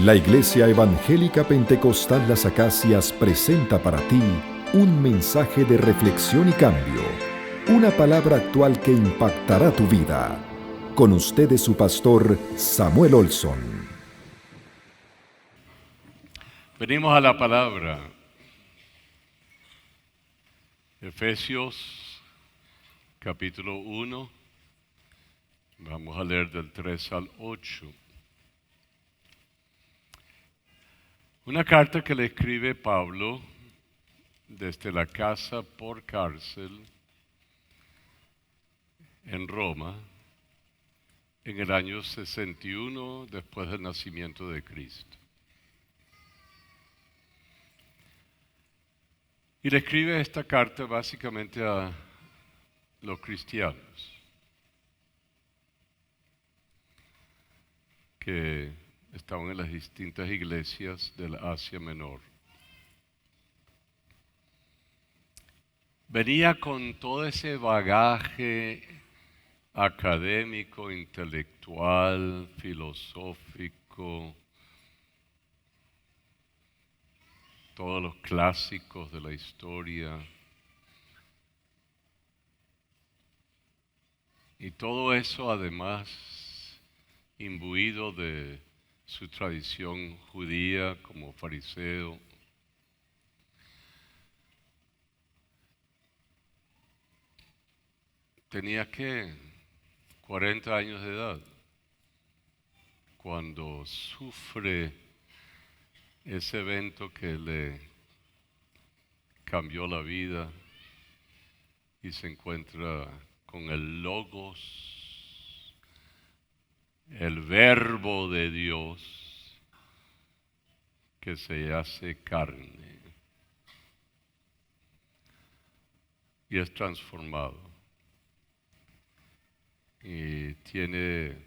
La Iglesia Evangélica Pentecostal Las Acacias presenta para ti un mensaje de reflexión y cambio, una palabra actual que impactará tu vida. Con ustedes su pastor Samuel Olson. Venimos a la palabra. Efesios capítulo 1. Vamos a leer del 3 al 8. Una carta que le escribe Pablo desde la casa por cárcel en Roma en el año 61 después del nacimiento de Cristo. Y le escribe esta carta básicamente a los cristianos que estaban en las distintas iglesias de la Asia Menor. Venía con todo ese bagaje académico, intelectual, filosófico, todos los clásicos de la historia. Y todo eso además imbuido de su tradición judía como fariseo. Tenía 40 años de edad cuando sufre ese evento que le cambió la vida y se encuentra con el Logos, el Verbo de Dios que se hace carne y es transformado y tiene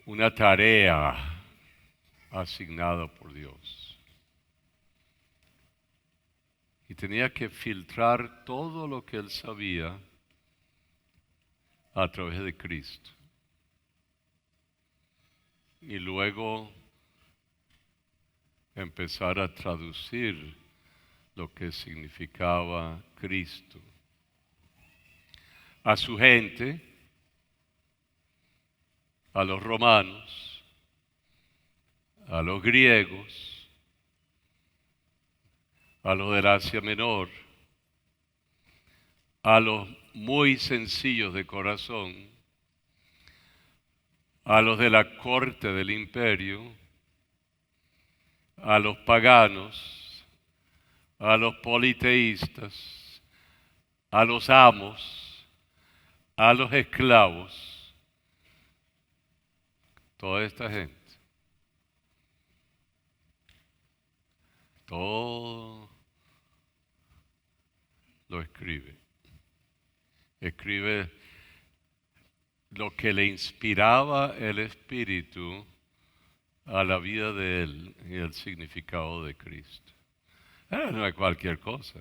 una tarea asignada por Dios y tenía que filtrar todo lo que él sabía a través de Cristo y luego empezar a traducir lo que significaba Cristo a su gente, a los romanos, a los griegos, a los del Asia Menor, a los muy sencillos de corazón, a los de la corte del imperio, a los paganos, a los politeístas, a los amos, a los esclavos, toda esta gente, todo lo escribe. Escribe lo que le inspiraba el Espíritu a la vida de él y el significado de Cristo. No es cualquier cosa.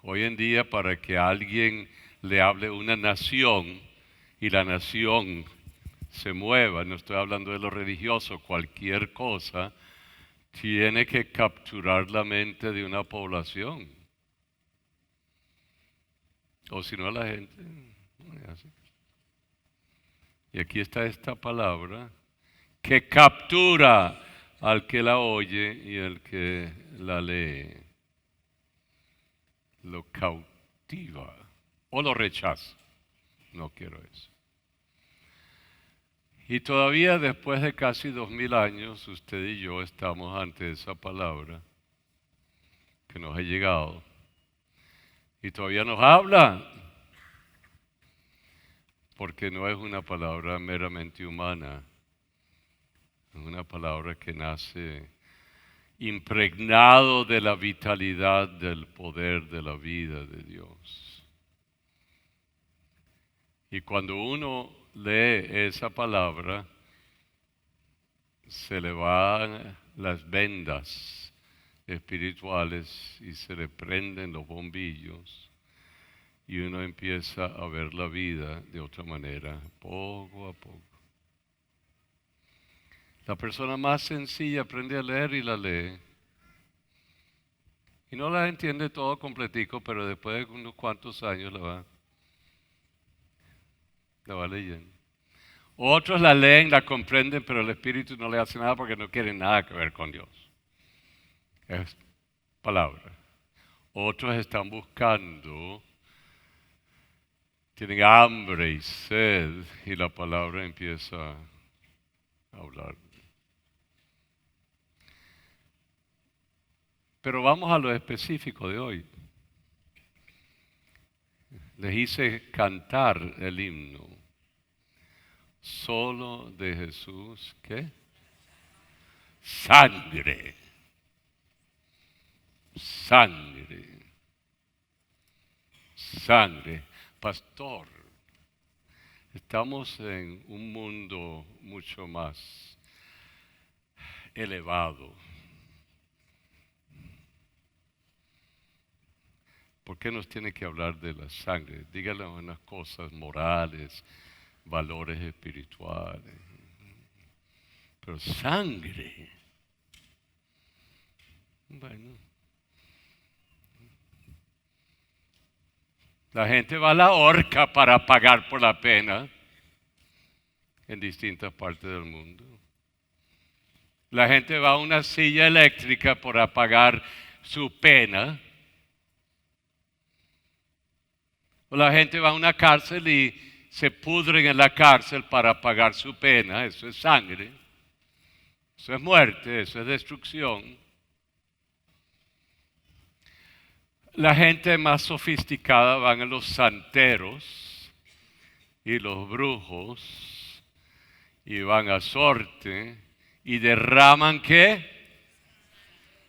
Hoy en día, para que alguien le hable una nación y la nación se mueva, no estoy hablando de lo religioso, cualquier cosa, tiene que capturar la mente de una población. O si no, la gente no es así. Y aquí está esta palabra que captura al que la oye y al que la lee. Lo cautiva o lo rechaza. No quiero eso. Y todavía después de casi 2000 años, usted y yo estamos ante esa palabra que nos ha llegado. Y todavía nos habla. Porque no es una palabra meramente humana. Es una palabra que nace impregnado de la vitalidad, del poder, de la vida de Dios. Y cuando uno lee esa palabra, se le van las vendas espirituales y se le prenden los bombillos y uno empieza a ver la vida de otra manera, poco a poco. La persona más sencilla aprende a leer y la lee. Y no la entiende todo completico, pero después de unos cuantos años la va leyendo. Otros la leen, la comprenden, pero el espíritu no le hace nada porque no quiere nada que ver con Dios. Es palabra. Otros están buscando, tienen hambre y sed y la palabra empieza a hablar. Pero vamos a lo específico de hoy. Les hice cantar el himno. Solo de Jesús, ¿qué? Sangre. Sangre. Sangre. Pastor, estamos en un mundo mucho más elevado. ¿Por qué nos tiene que hablar de la sangre? Dígale unas cosas morales, valores espirituales. Pero sangre. Bueno. La gente va a la horca para pagar por la pena en distintas partes del mundo. La gente va a una silla eléctrica para pagar su pena. O la gente va a una cárcel y se pudren en la cárcel para pagar su pena. Eso es sangre. Eso es muerte, eso es destrucción. La gente más sofisticada van a los santeros y los brujos y van a sorte y derraman ¿qué?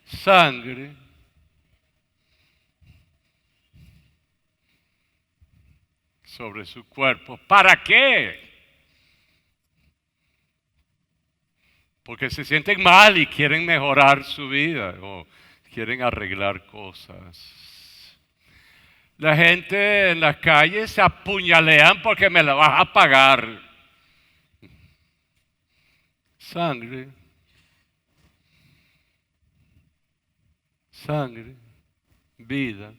Sangre. Sobre su cuerpo. ¿Para qué? Porque se sienten mal y quieren mejorar su vida o quieren arreglar cosas. La gente en las calles se apuñalean porque me la vas a pagar. Sangre. Sangre. Vida.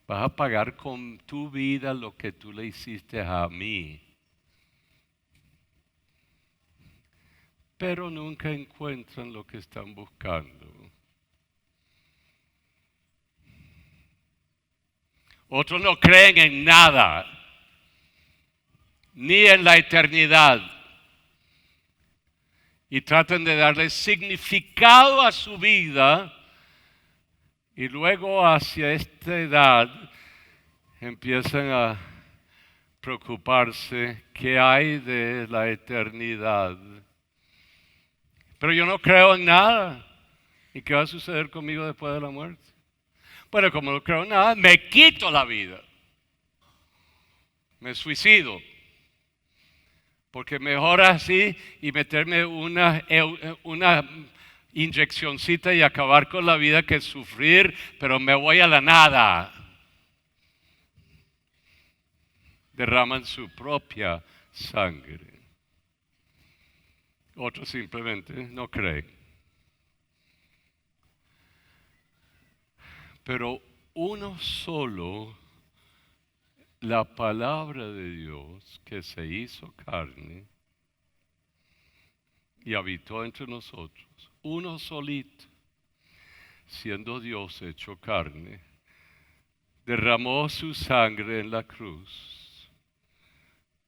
Vas a pagar con tu vida lo que tú le hiciste a mí. Pero nunca encuentran lo que están buscando. Otros no creen en nada, ni en la eternidad. Y tratan de darle significado a su vida. Y luego hacia esta edad empiezan a preocuparse qué hay de la eternidad. Pero yo no creo en nada. ¿Y qué va a suceder conmigo después de la muerte? Bueno, como no creo en nada, me quito la vida. Me suicido. Porque mejor así y meterme una inyeccioncita y acabar con la vida que sufrir, pero me voy a la nada. Derraman su propia sangre. Otros simplemente no creen. Pero uno solo, la palabra de Dios que se hizo carne y habitó entre nosotros, uno solito, siendo Dios hecho carne, derramó su sangre en la cruz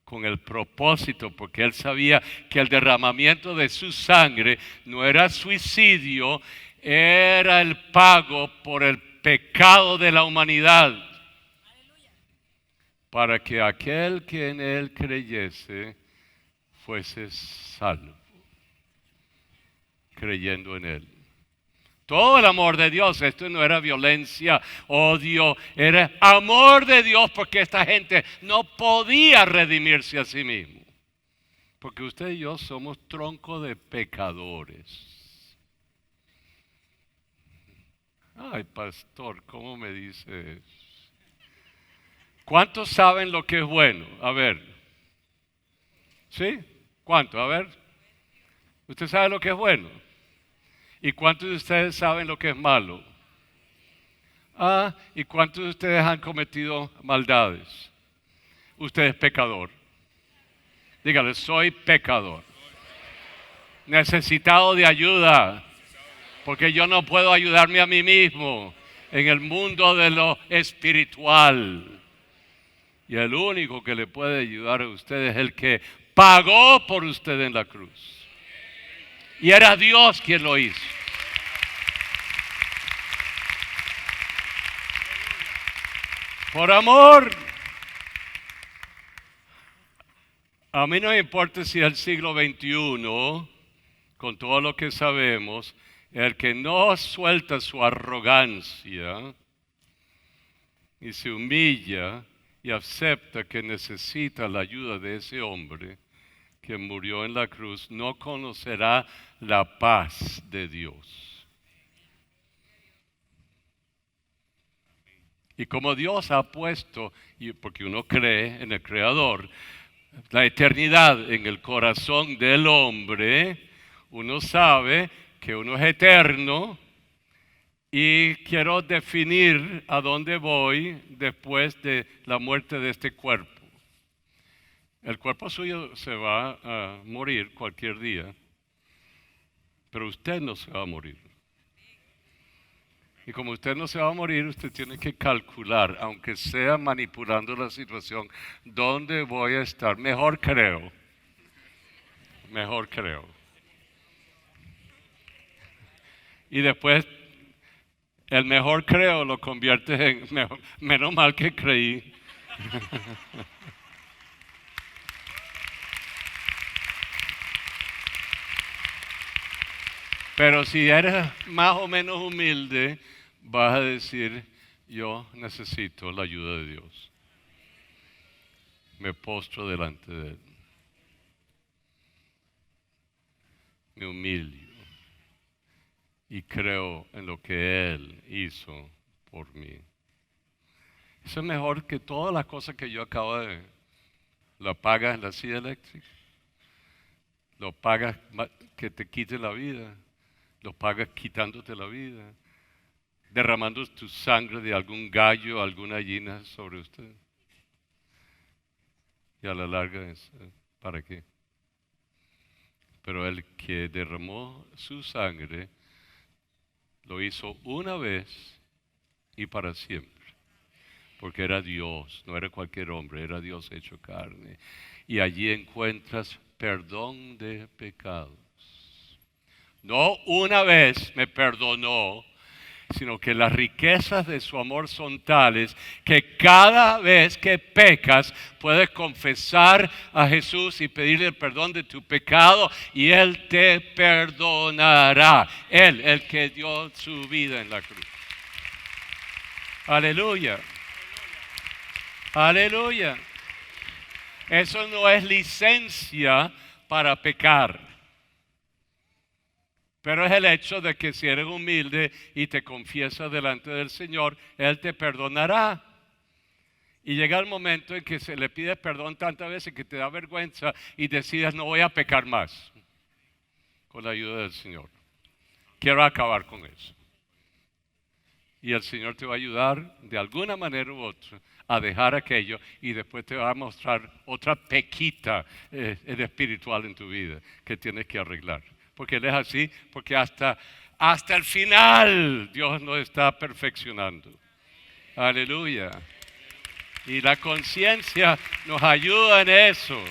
con el propósito, porque él sabía que el derramamiento de su sangre no era suicidio, era el pago por el pecado de la humanidad. Para que aquel que en él creyese fuese salvo, creyendo en él. Todo el amor de Dios, esto no era violencia, odio, era amor de Dios porque esta gente no podía redimirse a sí mismo. Porque usted y yo somos tronco de pecadores. Ay, pastor, ¿cómo me dice eso? ¿Cuántos saben lo que es bueno? A ver. ¿Sí? ¿Cuánto? A ver. ¿Usted sabe lo que es bueno? ¿Y cuántos de ustedes saben lo que es malo? ¿Y cuántos de ustedes han cometido maldades? Usted es pecador. Dígale, soy pecador. Necesitado de ayuda. Porque yo no puedo ayudarme a mí mismo en el mundo de lo espiritual. Y el único que le puede ayudar a usted es el que pagó por usted en la cruz. Y era Dios quien lo hizo. Por amor. A mí no me importa si el siglo XXI, con todo lo que sabemos, el que no suelta su arrogancia y se humilla y acepta que necesita la ayuda de ese hombre que murió en la cruz, no conocerá la paz de Dios. Y como Dios ha puesto, y porque uno cree en el Creador, la eternidad en el corazón del hombre, uno sabe que uno es eterno y quiero definir a dónde voy después de la muerte de este cuerpo. El cuerpo suyo se va a morir cualquier día, pero usted no se va a morir. Y como usted no se va a morir, usted tiene que calcular, aunque sea manipulando la situación, dónde voy a estar. Mejor creo. Y después, el mejor creo lo convierte en menos mal que creí. Pero si eres más o menos humilde, vas a decir, yo necesito la ayuda de Dios. Me postro delante de Él. Me humillo. Y creo en lo que Él hizo por mí. Eso es mejor que todas las cosas que yo acabo de... Lo pagas en la silla eléctrica. Lo pagas que te quite la vida. Lo pagas quitándote la vida, derramando tu sangre de algún gallo, alguna gallina sobre usted. Y a la larga es, ¿para qué? Pero el que derramó su sangre, lo hizo una vez y para siempre. Porque era Dios, no era cualquier hombre, era Dios hecho carne. Y allí encuentras perdón de pecados. No una vez me perdonó, sino que las riquezas de su amor son tales que cada vez que pecas puedes confesar a Jesús y pedirle el perdón de tu pecado y Él te perdonará. Él, el que dio su vida en la cruz. Aleluya. Aleluya. Eso no es licencia para pecar. Pero es el hecho de que si eres humilde y te confiesas delante del Señor, Él te perdonará. Y llega el momento en que se le pide perdón tantas veces que te da vergüenza y decides no voy a pecar más. Con la ayuda del Señor. Quiero acabar con eso. Y el Señor te va a ayudar de alguna manera u otra a dejar aquello y después te va a mostrar otra pequita espiritual en tu vida que tienes que arreglar. Porque Él es así, porque hasta el final Dios nos está perfeccionando. Aleluya. Y la conciencia nos ayuda en eso.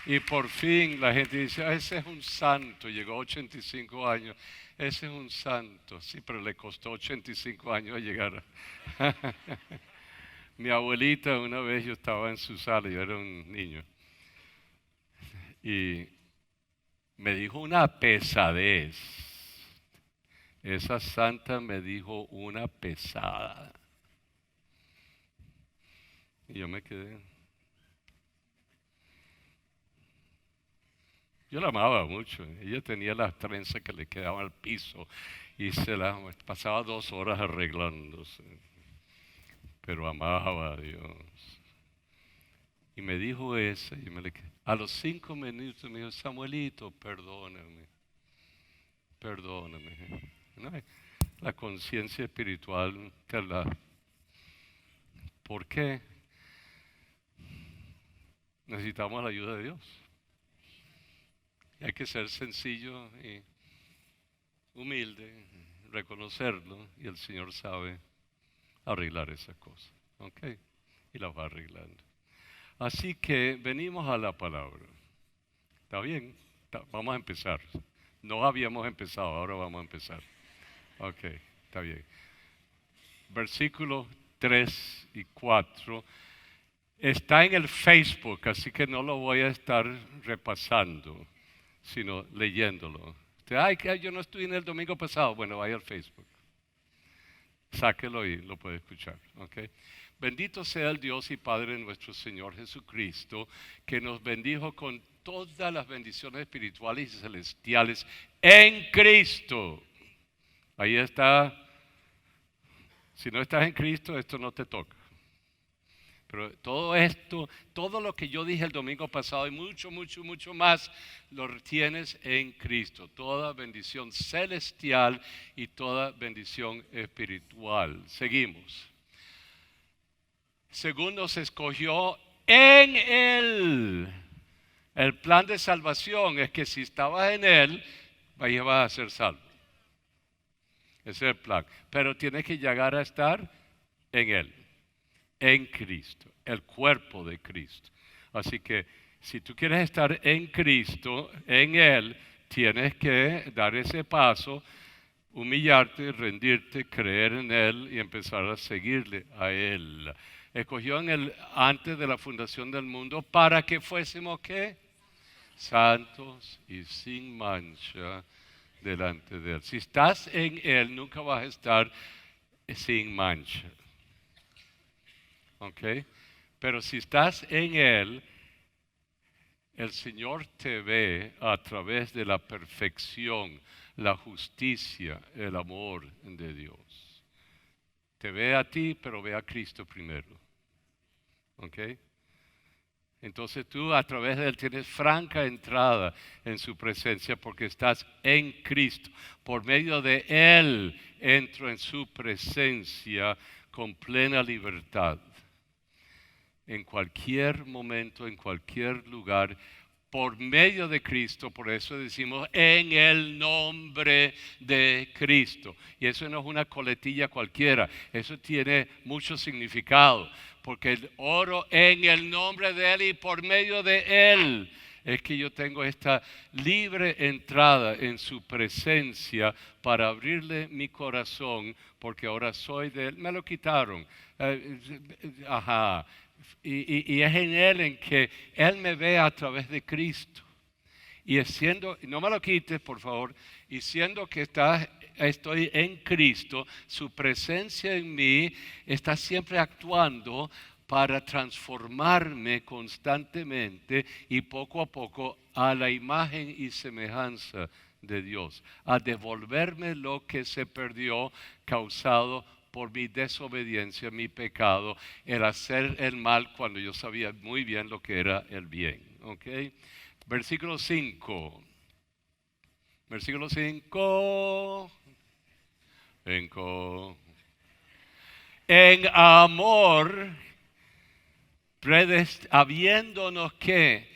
Y por fin la gente dice, ese es un santo, llegó a 85 años. Ese es un santo, sí, pero le costó 85 años llegar. Mi abuelita, una vez yo estaba en su sala, yo era un niño. Y me dijo una pesadez. Esa santa me dijo una pesada. Y yo me quedé. Yo la amaba mucho. Ella tenía las trenzas que le quedaban al piso y se las pasaba 2 horas arreglándose. Pero amaba a Dios. Y me dijo eso, y a los 5 minutos me dijo, Samuelito, perdóname. ¿No? La conciencia espiritual ¿Por qué? Necesitamos la ayuda de Dios. Y hay que ser sencillo y humilde, reconocerlo, y el Señor sabe arreglar esas cosas. ¿Ok? Y las va arreglando. Así que venimos a la palabra. ¿Está bien? Vamos a empezar. No habíamos empezado, ahora vamos a empezar. Ok, está bien. Versículos 3 y 4. Está en el Facebook, así que no lo voy a estar repasando, sino leyéndolo. Ay, que yo no estuve en el domingo pasado. Bueno, vaya al Facebook. Sáquelo y lo puede escuchar. ¿Okay? Bendito sea el Dios y Padre de nuestro Señor Jesucristo, que nos bendijo con todas las bendiciones espirituales y celestiales en Cristo. Ahí está. Si no estás en Cristo, esto no te toca. Pero todo esto, todo lo que yo dije el domingo pasado y mucho más, lo tienes en Cristo. Toda bendición celestial y toda bendición espiritual. Seguimos. Según nos escogió en Él. El plan de salvación es que si estabas en Él, ahí vas a ser salvo. Ese es el plan. Pero tienes que llegar a estar en Él. En Cristo, el cuerpo de Cristo. Así que si tú quieres estar en Cristo, en Él, tienes que dar ese paso, humillarte, rendirte, creer en Él y empezar a seguirle a Él. Escogió en Él antes de la fundación del mundo para que fuésemos ¿qué? Santos y sin mancha delante de Él. Si estás en Él, nunca vas a estar sin mancha. ¿Ok? Pero si estás en Él, el Señor te ve a través de la perfección, la justicia, el amor de Dios. Te ve a ti, pero ve a Cristo primero. ¿Ok? Entonces tú a través de Él tienes franca entrada en su presencia porque estás en Cristo. Por medio de Él entro en su presencia con plena libertad. En cualquier momento, en cualquier lugar, por medio de Cristo. Por eso decimos en el nombre de Cristo. Y eso no es una coletilla cualquiera, eso tiene mucho significado, porque el oro en el nombre de Él y por medio de Él es que yo tengo esta libre entrada en su presencia para abrirle mi corazón, porque ahora soy de Él. Me lo quitaron. Y es en Él en que Él me ve a través de Cristo. Y siendo, no me lo quites por favor, y siendo que estoy en Cristo, su presencia en mí está siempre actuando para transformarme constantemente y poco a poco a la imagen y semejanza de Dios, a devolverme lo que se perdió causado por mi desobediencia, mi pecado, el hacer el mal cuando yo sabía muy bien lo que era el bien. ¿Okay? Versículo 5. Versículo 5. En amor, habiéndonos ¿qué?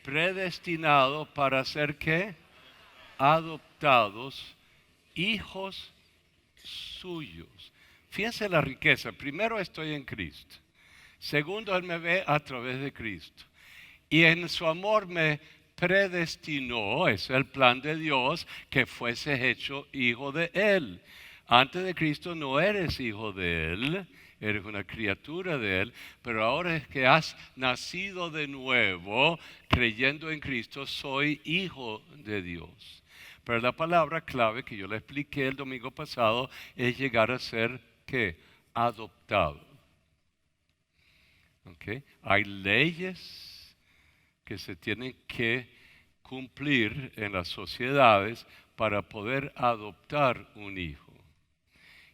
Predestinado para ser ¿qué? Adoptados, hijos suyos. Fíjense la riqueza. Primero estoy en Cristo. Segundo, Él me ve a través de Cristo. Y en su amor me predestinó, es el plan de Dios, que fueses hecho hijo de Él. Antes de Cristo no eres hijo de Él, eres una criatura de Él, pero ahora es que has nacido de nuevo, creyendo en Cristo, soy hijo de Dios. Pero la palabra clave que yo le expliqué el domingo pasado es llegar a ser ¿qué? Adoptado. ¿Okay? Hay leyes que se tienen que cumplir en las sociedades para poder adoptar un hijo.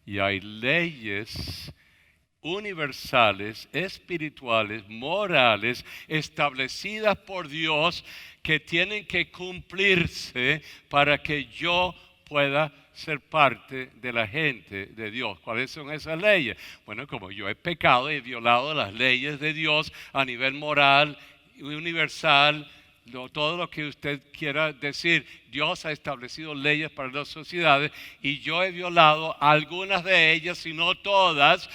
Y hay leyes universales, espirituales, morales, establecidas por Dios, que tienen que cumplirse para que yo pueda ser parte de la gente de Dios. ¿Cuáles son esas leyes? Bueno, como yo he pecado y he violado las leyes de Dios a nivel moral, universal, todo lo que usted quiera decir, Dios ha establecido leyes para las sociedades y yo he violado algunas de ellas y no todas,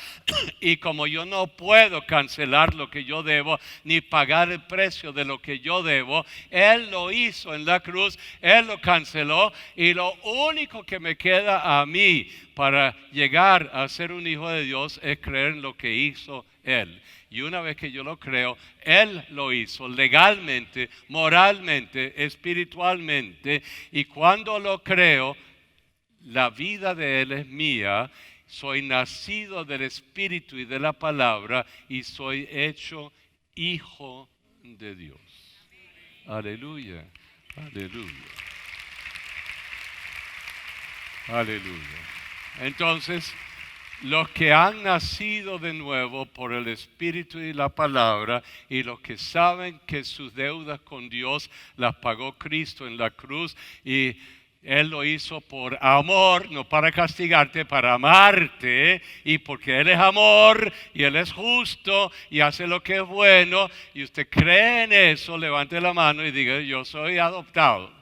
y como yo no puedo cancelar lo que yo debo ni pagar el precio de lo que yo debo, Él lo hizo en la cruz, Él lo canceló, y lo único que me queda a mí para llegar a ser un hijo de Dios es creer en lo que hizo Él. Y una vez que yo lo creo, Él lo hizo legalmente, moralmente, espiritualmente. Y cuando lo creo, la vida de Él es mía. Soy nacido del Espíritu y de la palabra y soy hecho hijo de Dios. Aleluya, aleluya, aleluya. Entonces, los que han nacido de nuevo por el Espíritu y la palabra, y los que saben que sus deudas con Dios las pagó Cristo en la cruz, y Él lo hizo por amor, no para castigarte, para amarte, y porque Él es amor y Él es justo y hace lo que es bueno, y usted cree en eso, levante la mano y diga: yo soy adoptado.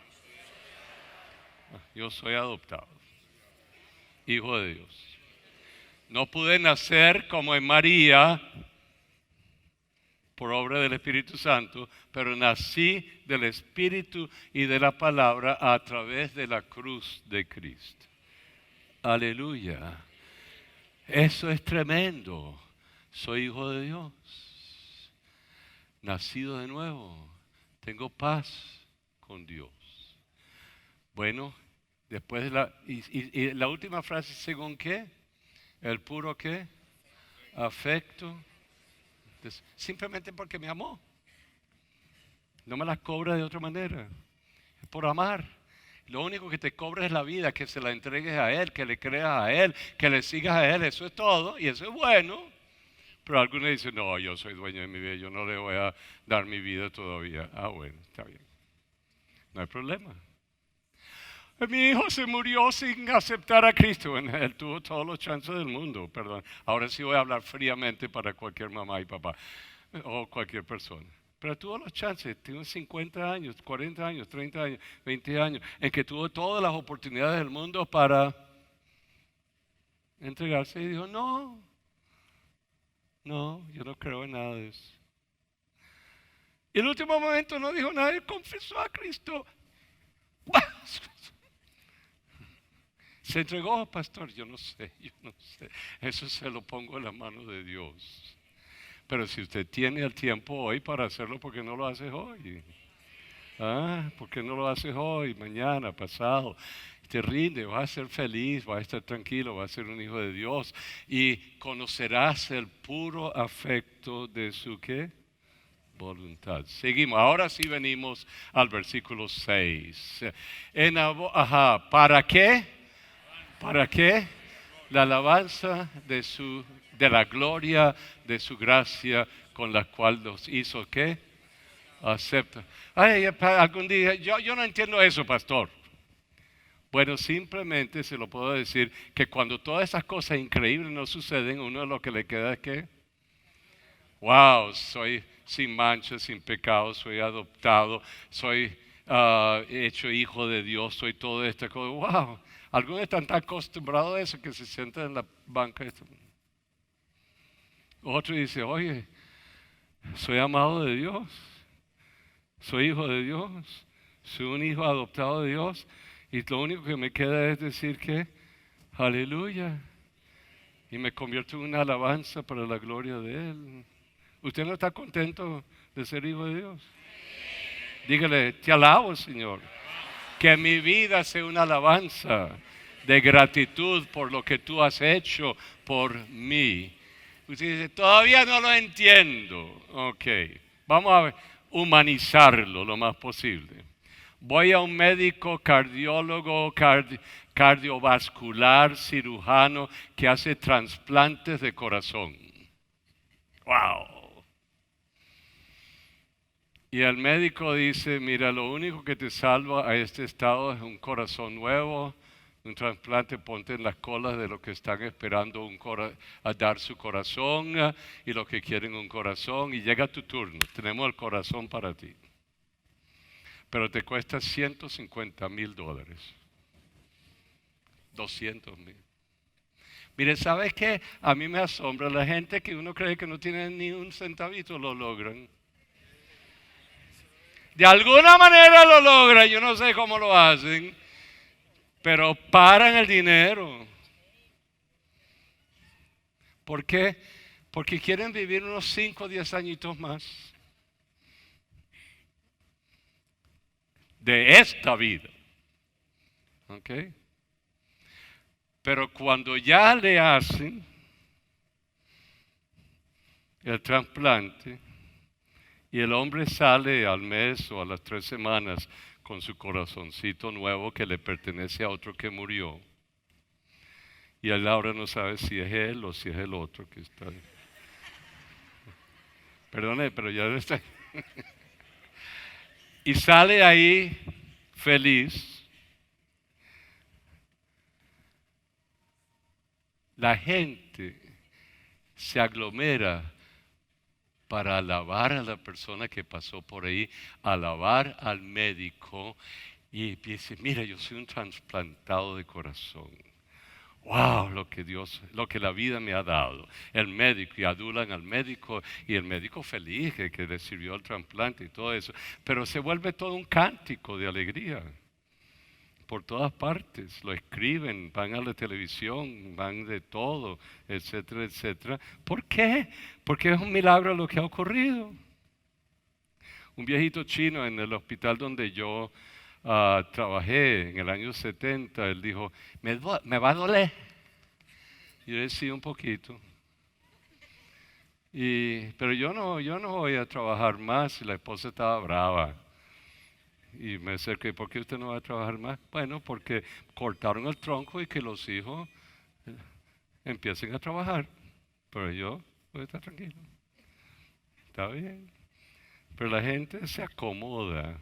Yo soy adoptado, hijo de Dios. No pude nacer como en María por obra del Espíritu Santo, pero nací del Espíritu y de la palabra a través de la cruz de Cristo. Aleluya. Eso es tremendo. Soy hijo de Dios, nacido de nuevo. Tengo paz con Dios. Bueno, después de y la última frase, ¿según qué? ¿El puro qué? Afecto. Simplemente porque me amó. No me las cobra de otra manera. Es por amar. Lo único que te cobra es la vida, que se la entregues a Él, que le creas a Él, que le sigas a Él. Eso es todo y eso es bueno. Pero algunos dicen: no, yo soy dueño de mi vida, yo no le voy a dar mi vida todavía. Ah, bueno, está bien. No hay problema. Mi hijo se murió sin aceptar a Cristo. Bueno, él tuvo todos los chances del mundo, perdón. Ahora sí voy a hablar fríamente para cualquier mamá y papá o cualquier persona. Pero tuvo los chances, tuvo 50 años, 40 años, 30 años, 20 años, en que tuvo todas las oportunidades del mundo para entregarse, y dijo: no, yo no creo en nada de eso. Y en el último momento no dijo nada, él confesó a Cristo. ¿Se entregó, pastor? Yo no sé. Eso se lo pongo en la mano de Dios. Pero si usted tiene el tiempo hoy para hacerlo, ¿por qué no lo haces hoy? ¿Por qué no lo haces hoy, mañana, pasado? Te rinde, vas a ser feliz, vas a estar tranquilo, vas a ser un hijo de Dios y conocerás el puro afecto de su ¿qué? Voluntad. Seguimos. Ahora sí venimos al versículo 6. ¿Para qué? ¿Para qué? La alabanza de la gloria de su gracia, con la cual los hizo ¿qué? Acepta. Algún día, yo no entiendo eso, pastor. Bueno, simplemente se lo puedo decir que cuando todas esas cosas increíbles no suceden, uno lo que le queda es que: wow, soy sin mancha, sin pecado, soy adoptado, soy hecho hijo de Dios, soy todo esto. Wow. Algunos están tan acostumbrados a eso que se sientan en la banca. Otro dice: oye, soy amado de Dios, soy hijo de Dios, soy un hijo adoptado de Dios, y lo único que me queda es decir que aleluya, y me convierto en una alabanza para la gloria de Él. ¿Usted no está contento de ser hijo de Dios? Dígale: te alabo, Señor. Que mi vida sea una alabanza de gratitud por lo que tú has hecho por mí. Usted dice: todavía no lo entiendo. Ok, vamos a humanizarlo lo más posible. Voy a un médico cardiólogo, cardiovascular, cirujano, que hace trasplantes de corazón. ¡Wow! Y el médico dice, mira, lo único que te salva a este estado es un corazón nuevo, un trasplante, ponte en las colas de los que están esperando a dar su corazón y los que quieren un corazón y llega tu turno, tenemos el corazón para ti. Pero te cuesta $150,000, 200,000. Mire, ¿sabes qué? A mí me asombra la gente que uno cree que no tiene ni un centavito, lo logran. De alguna manera lo logran, yo no sé cómo lo hacen, pero paran el dinero. ¿Por qué? Porque quieren vivir unos 5 o 10 añitos más de esta vida. ¿Ok? Pero cuando ya le hacen el trasplante y el hombre sale al mes o a las 3 semanas con su corazoncito nuevo que le pertenece a otro que murió, y él ahora no sabe si es él o si es el otro que está ahí. Perdone, pero ya está. Y sale ahí feliz. La gente se aglomera para alabar a la persona que pasó por ahí, alabar al médico y dice, mira, yo soy un trasplantado de corazón. Wow, lo que la vida me ha dado. El médico, y adulan al médico, y el médico feliz que le sirvió el trasplante y todo eso. Pero se vuelve todo un cántico de alegría. Por todas partes, lo escriben, van a la televisión, van de todo, etcétera, etcétera. ¿Por qué? Porque es un milagro lo que ha ocurrido. Un viejito chino en el hospital donde yo trabajé en el año 70, él dijo, me va a doler. Y yo decía un poquito. Pero yo no voy a trabajar más y la esposa estaba brava. Y me acerqué, ¿por qué usted no va a trabajar más? Bueno, porque cortaron el tronco y que los hijos empiecen a trabajar. Pero yo voy a estar tranquilo. Está bien. Pero la gente se acomoda.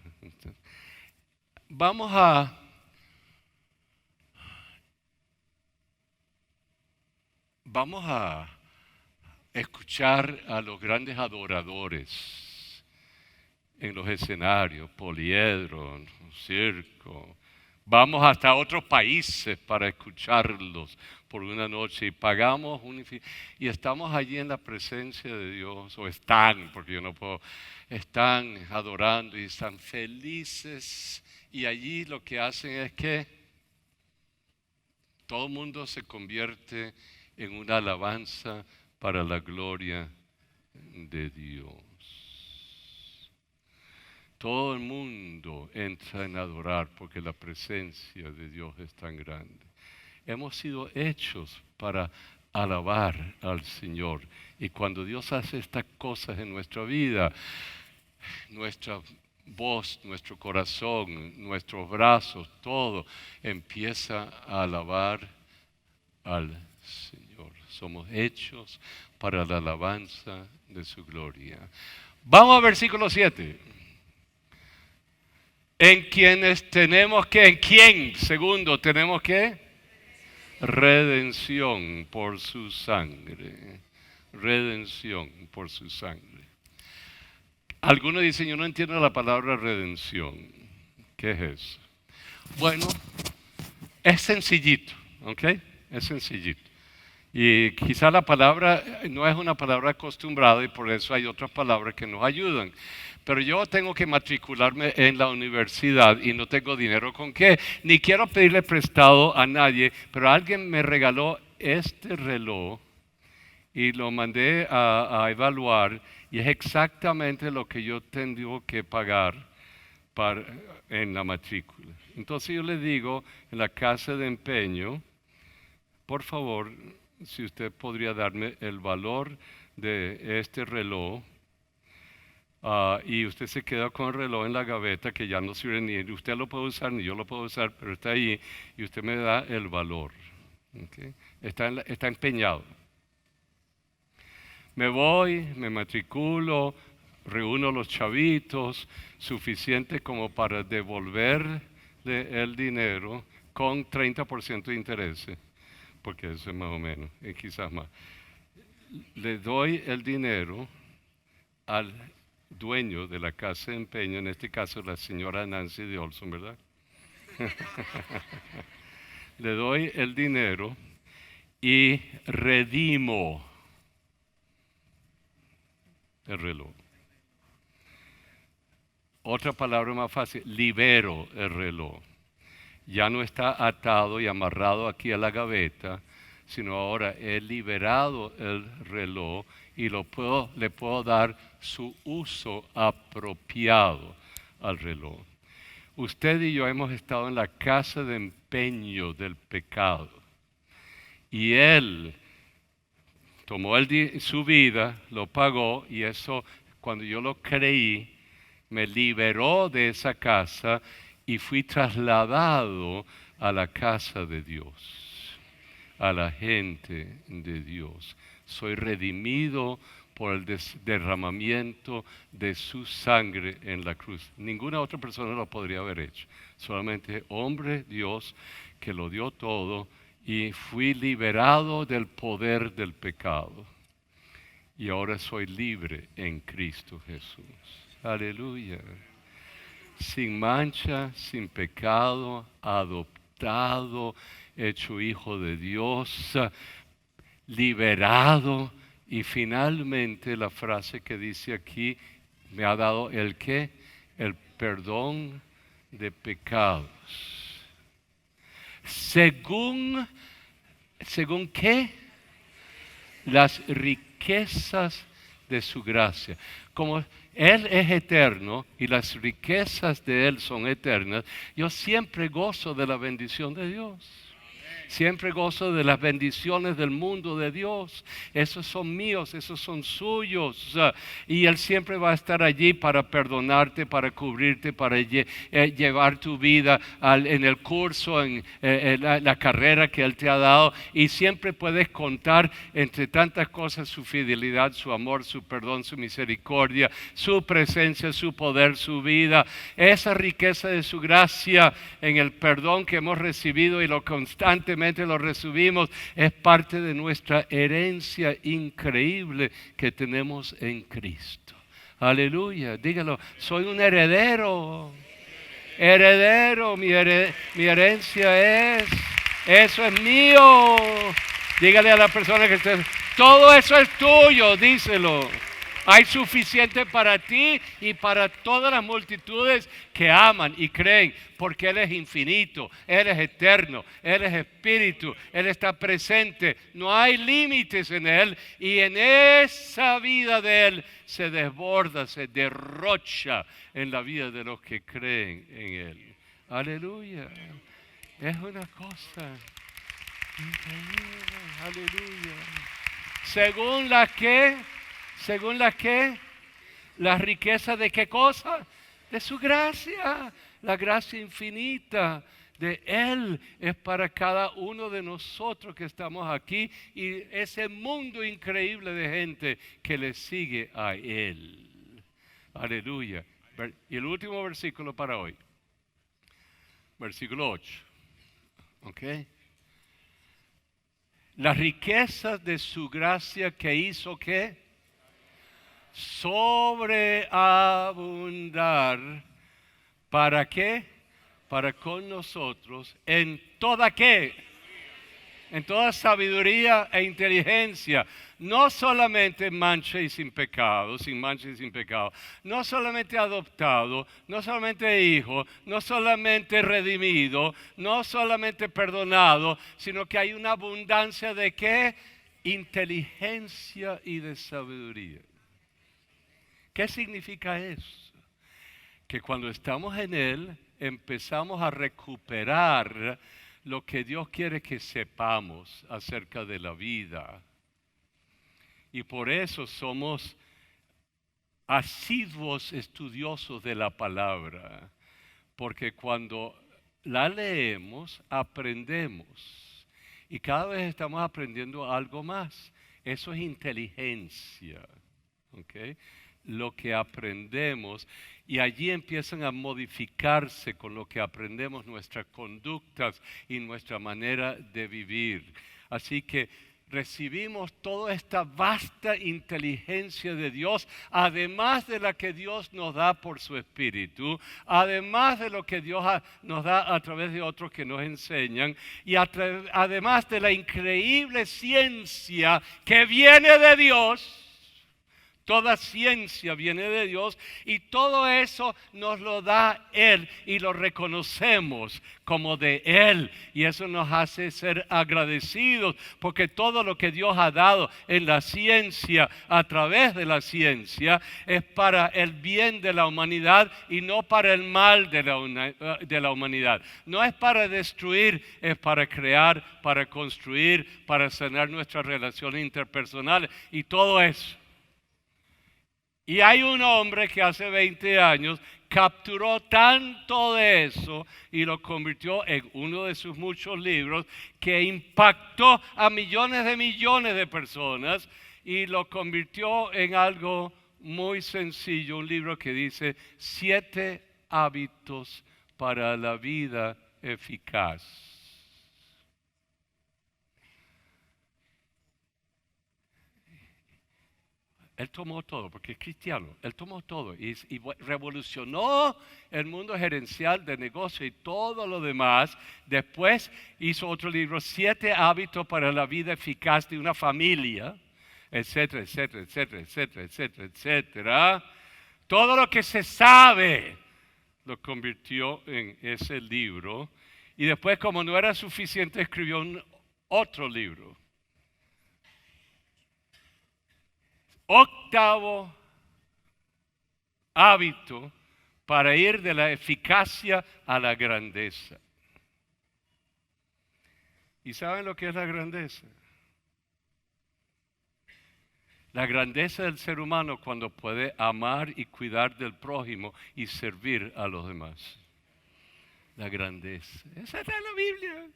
Vamos a escuchar a los grandes adoradores en los escenarios, poliedro, circo. Vamos hasta otros países para escucharlos por una noche y pagamos y estamos allí en la presencia de Dios, o están, porque yo no puedo, están adorando y están felices y allí lo que hacen es que todo el mundo se convierte en una alabanza para la gloria de Dios. Todo el mundo entra en adorar porque la presencia de Dios es tan grande. Hemos sido hechos para alabar al Señor. Y cuando Dios hace estas cosas en nuestra vida, nuestra voz, nuestro corazón, nuestros brazos, todo empieza a alabar al Señor. Somos hechos para la alabanza de su gloria. Vamos al versículo 7. En quienes tenemos que, ¿en quién? Segundo, tenemos que redención por su sangre. Redención por su sangre. Algunos dicen, yo no entiendo la palabra redención. ¿Qué es eso? Bueno, es sencillito, ¿ok? Es sencillito. Y quizá la palabra no es una palabra acostumbrada y por eso hay otras palabras que nos ayudan. Pero yo tengo que matricularme en la universidad y no tengo dinero con qué. Ni quiero pedirle prestado a nadie, pero alguien me regaló este reloj y lo mandé a evaluar y es exactamente lo que yo tengo que pagar en la matrícula. Entonces yo le digo en la casa de empeño, por favor, si usted podría darme el valor de este reloj. Y usted se queda con el reloj en la gaveta que ya no sirve ni usted lo puede usar ni yo lo puedo usar, pero está ahí y usted me da el valor. ¿Okay? Está empeñado. Me voy, me matriculo, reúno los chavitos, suficiente como para devolverle el dinero con 30% de interés, porque eso es más o menos, y quizás más. Le doy el dinero al dueño de la casa de empeño, en este caso la señora Nancy de Olson, ¿verdad? Le doy el dinero y redimo el reloj. Otra palabra más fácil, libero el reloj. Ya no está atado y amarrado aquí a la gaveta, sino ahora he liberado el reloj y le puedo dar su uso apropiado al reloj. Usted y yo hemos estado en la casa de empeño del pecado y Él tomó su vida, lo pagó y eso, cuando yo lo creí, me liberó de esa casa y fui trasladado a la casa de Dios, a la gente de Dios. Soy redimido por el derramamiento de su sangre en la cruz. Ninguna otra persona lo podría haber hecho. Solamente hombre, Dios, que lo dio todo y fui liberado del poder del pecado. Y ahora soy libre en Cristo Jesús. Aleluya. Sin mancha, sin pecado, adoptado, hecho hijo de Dios, liberado. Y finalmente la frase que dice aquí, me ha dado el ¿qué? El perdón de pecados. ¿Según qué? Las riquezas de su gracia. Como Él es eterno y las riquezas de Él son eternas, yo siempre gozo de la bendición de Dios. Siempre gozo de las bendiciones del mundo de Dios. Esos son míos, esos son suyos. Y Él siempre va a estar allí para perdonarte, para cubrirte, para llevar tu vida en el curso, en la carrera que Él te ha dado. Y siempre puedes contar, entre tantas cosas, su fidelidad, su amor, su perdón, su misericordia, su presencia, su poder, su vida. Esa riqueza de su gracia en el perdón que hemos recibido y lo constantemente lo recibimos, es parte de nuestra herencia increíble que tenemos en Cristo. Aleluya, dígalo, soy un heredero. Heredero, mi herencia eso es mío. Dígale a la persona que esté, todo eso es tuyo, díselo. Hay suficiente para ti y para todas las multitudes que aman y creen, porque Él es infinito, Él es eterno, Él es espíritu, Él está presente. No hay límites en Él y en esa vida de Él se desborda, se derrocha en la vida de los que creen en Él. Aleluya. Es una cosa increíble. Aleluya. Según la que, la riqueza de qué cosa, de su gracia, la gracia infinita de Él es para cada uno de nosotros que estamos aquí y ese mundo increíble de gente que le sigue a Él. Aleluya. Y el último versículo para hoy, versículo 8. ¿Ok? Las riquezas de su gracia que hizo ¿qué? Sobreabundar. ¿Para qué? Para con nosotros en toda ¿qué? En toda sabiduría e inteligencia. No solamente mancha y sin pecado, sin mancha y sin pecado. No solamente adoptado, no solamente hijo, no solamente redimido, no solamente perdonado, sino que hay una abundancia de ¿qué? Inteligencia y de sabiduría. ¿Qué significa eso? Que cuando estamos en Él, empezamos a recuperar lo que Dios quiere que sepamos acerca de la vida. Y por eso somos asiduos estudiosos de la palabra. Porque cuando la leemos, aprendemos. Y cada vez estamos aprendiendo algo más. Eso es inteligencia, ¿ok? Lo que aprendemos, y allí empiezan a modificarse con lo que aprendemos nuestras conductas y nuestra manera de vivir. Así que recibimos toda esta vasta inteligencia de Dios, además de la que Dios nos da por su Espíritu, además de lo que Dios nos da a través de otros que nos enseñan, y además de la increíble ciencia que viene de Dios. Toda ciencia viene de Dios y todo eso nos lo da Él y lo reconocemos como de Él. Y eso nos hace ser agradecidos porque todo lo que Dios ha dado en la ciencia, a través de la ciencia, es para el bien de la humanidad y no para el mal de la humanidad. No es para destruir, es para crear, para construir, para sanar nuestras relaciones interpersonales y todo eso. Y hay un hombre que hace 20 años capturó tanto de eso y lo convirtió en uno de sus muchos libros que impactó a millones de personas y lo convirtió en algo muy sencillo, un libro que dice 7 hábitos para la vida eficaz. Él tomó todo, porque es cristiano. Él tomó todo y revolucionó el mundo gerencial de negocio y todo lo demás. Después hizo otro libro, 7 hábitos para la vida eficaz de una familia, etcétera, etcétera, etcétera, etcétera, etcétera, etcétera. Todo lo que se sabe lo convirtió en ese libro. Y después, como no era suficiente, escribió otro libro. 8º hábito para ir de la eficacia a la grandeza. ¿Y saben lo que es la grandeza? La grandeza del ser humano cuando puede amar y cuidar del prójimo y servir a los demás. La grandeza. Esa está en la Biblia.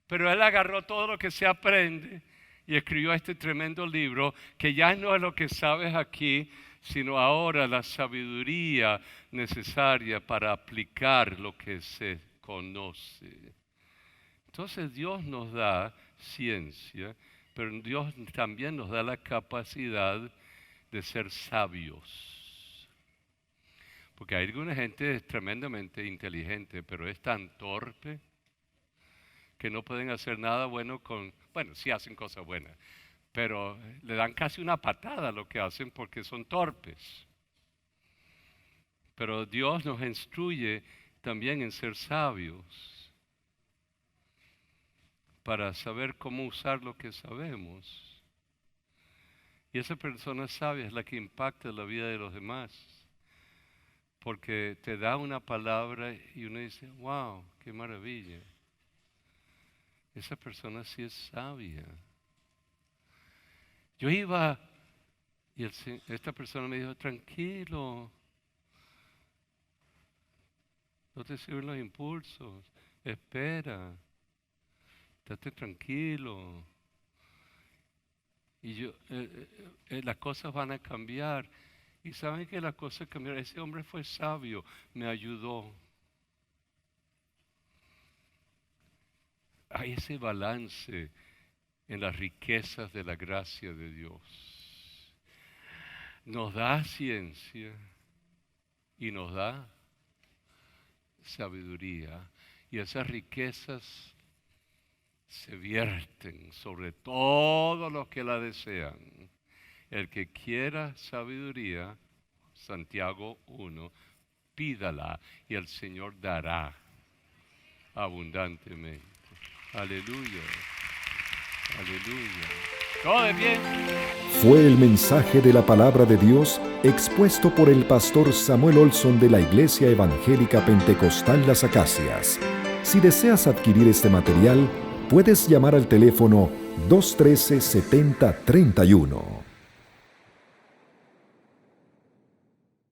Pero él agarró todo lo que se aprende y escribió este tremendo libro que ya no es lo que sabes aquí, sino ahora la sabiduría necesaria para aplicar lo que se conoce. Entonces Dios nos da ciencia, pero Dios también nos da la capacidad de ser sabios. Porque hay alguna gente tremendamente inteligente, pero es tan torpe que no pueden hacer nada bueno sí hacen cosas buenas, pero le dan casi una patada a lo que hacen porque son torpes. Pero Dios nos instruye también en ser sabios para saber cómo usar lo que sabemos. Y esa persona sabia es la que impacta la vida de los demás, porque te da una palabra y uno dice, wow, qué maravilla. Esa persona sí es sabia. Yo iba y esta persona me dijo, tranquilo, no te sirven los impulsos, espera, estate tranquilo. Y las cosas van a cambiar. Y saben que las cosas cambiaron. Ese hombre fue sabio, me ayudó. Hay ese balance en las riquezas de la gracia de Dios. Nos da ciencia y nos da sabiduría. Y esas riquezas se vierten sobre todos los que la desean. El que quiera sabiduría, Santiago 1, pídala y el Señor dará abundantemente. Aleluya, aleluya. ¿Todo de pie? Fue el mensaje de la palabra de Dios expuesto por el pastor Samuel Olson de la Iglesia Evangélica Pentecostal Las Acacias. Si deseas adquirir este material, puedes llamar al teléfono 213-7031.